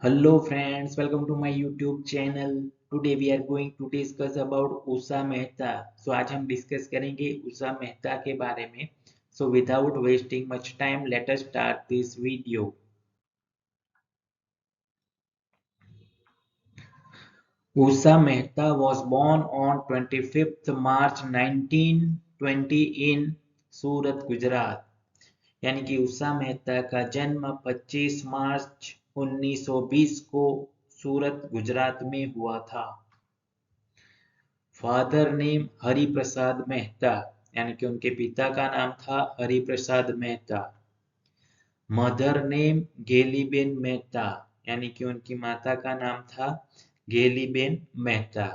Hello friends, welcome to my YouTube channel. Today we are going to discuss about Usha Mehta. So आज हम discuss करेंगे उषा मेहता के बारे में. So without wasting much time, let us start this video. Usha Mehta was born on 25th March 1920 in Surat Gujarat. यानी कि उषा मेहता का जन्म 25 मार्च 1920 को सूरत गुजरात में हुआ था. फादर नेम हरिप्रसाद मेहता, यानी कि उनके पिता का नाम था हरिप्रसाद मेहता. मदर नेम गेलीबेन मेहता, यानी कि उनकी माता का नाम था Gelibehn Mehta.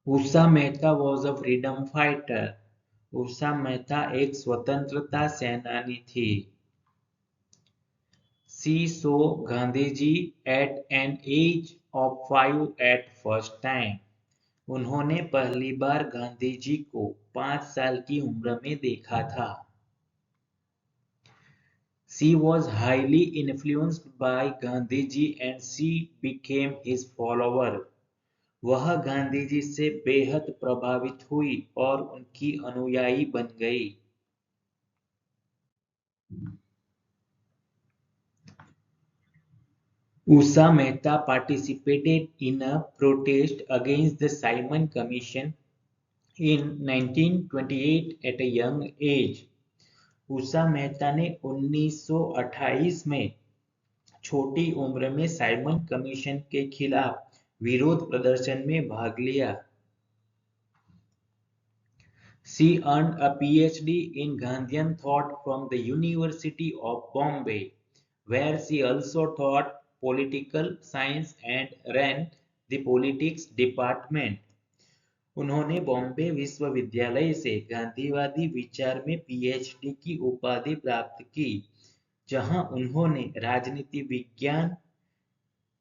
Usha Mehta was a freedom fighter. Usha Mehta एक स्वतंत्रता सेनानी थी. She saw Gandhiji at an age of 5 at first time. उन्होंने पहली बार गांधी जी को 5 साल की उम्र में देखा था. She was highly influenced by Gandhiji and she became his follower. वह गांधी जी से बेहद प्रभावित हुई और उनकी अनुयायी बन गई. Usha Mehta participated in a protest against the Simon Commission in 1928 at a young age. Usha Mehta ने 1928 में छोटी उम्र में साइमन कमीशन के खिलाफ विरोध प्रदर्शन में भाग लिया. She earned a PhD in Gandhian thought from the University of Bombay, where she also taught political science and ran the politics department. उन्होंने बॉम्बे विश्वविद्यालय से गांधीवादी विचार में पीएचडी की उपाधि प्राप्त की, जहां उन्होंने राजनीति विज्ञान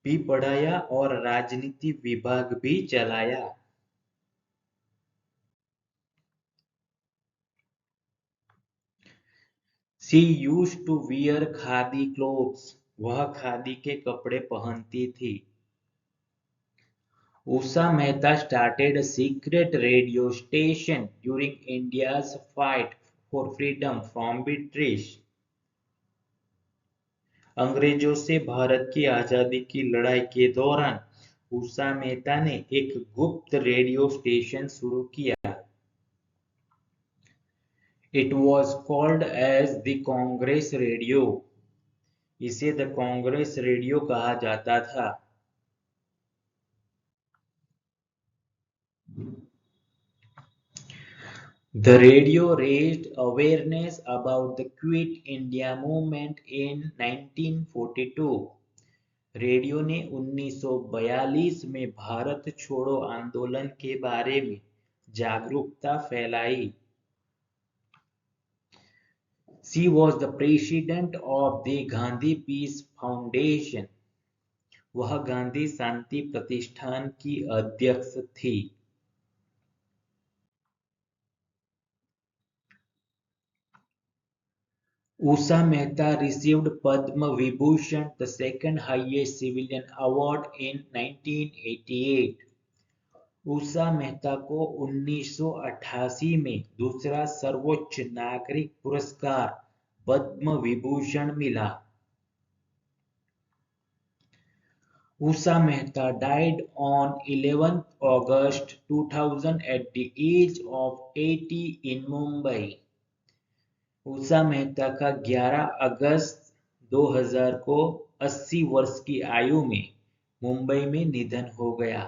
भी पढ़ाया और राजनीति विभाग भी चलाया. She used to wear khadi clothes. वह खादी के कपड़े पहनती थी. Usha Mehta started a secret radio station during India's fight for freedom from British. अंग्रेजों से भारत की आजादी की लड़ाई के दौरान उषा मेहता ने एक गुप्त रेडियो स्टेशन शुरू किया. It was called as the Congress Radio. इसे द कांग्रेस रेडियो कहा जाता था. The radio raised awareness about the Quit India movement in 1942. Radio ने 1942 में भारत छोड़ो आंदोलन के बारे में जागरूकता फैलाई. She was the president of the Gandhi Peace Foundation. वह गांधी शांति प्रतिष्ठान की अध्यक्ष थी. Usha Mehta received Padma Vibhushan, the second highest civilian award, in 1988. Usha Mehta को 1988 में दूसरा सर्वोच्च नागरिक पुरस्कार पद्म विभूषण मिला. Usha Mehta died on 11th August 2000 at the age of 80 in Mumbai. Usha Mehta का 11 अगस्त 2000 को 80 वर्ष की आयु में मुंबई में निधन हो गया.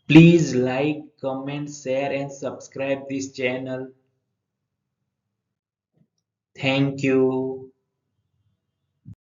Please like, comment, share and subscribe this channel. Thank you.